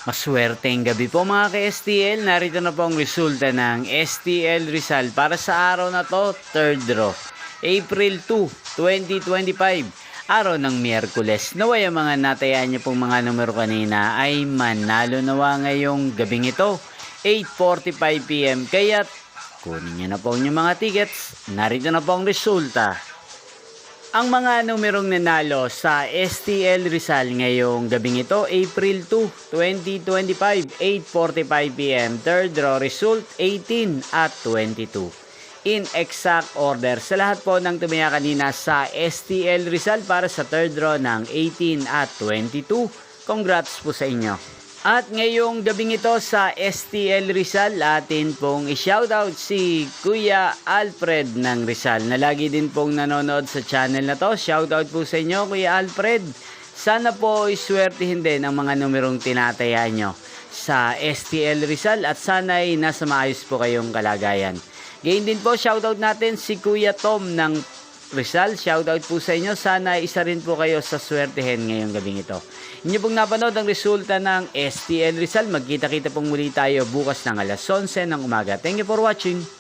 Maswerteng gabi po mga ka-STL. Narito na po ang resulta ng STL Rizal para sa araw na to, 3rd draw. April 2, 2025. Araw ng Miyerkules. Naway ang mga natayaan niyo pong mga numero kanina ay manalo nawa ngayong gabing ito, 8:45 PM. Kaya't kunin niyo na po ang inyong mga tickets. Narito na po ang resulta. Ang mga numerong nanalo sa STL Rizal ngayong gabing ito, April 2, 2025, 8:45 PM. Third draw result, 18 at 22. In exact order, sa lahat po ng tumaya kanina sa STL Rizal para sa third draw ng 18 at 22, congrats po sa inyo. At ngayong gabing ito sa STL Rizal, atin pong i-shoutout si Kuya Alfred ng Rizal na lagi din pong nanonood sa channel na to. Shoutout po sa inyo, Kuya Alfred. Sana po iswertihin din ang mga numerong tinataya nyo sa STL Rizal at sana ay nasa maayos po kayong kalagayan. Gayon din po, shoutout natin si Kuya Tom ng Rizal. Shoutout po sa inyo. Sana isa rin po kayo sa swertihin ngayong gabing ito. Inyo pong napanood ang resulta ng STL Rizal. Magkita-kita pong muli tayo bukas ng alas 11 ng umaga. Thank you for watching.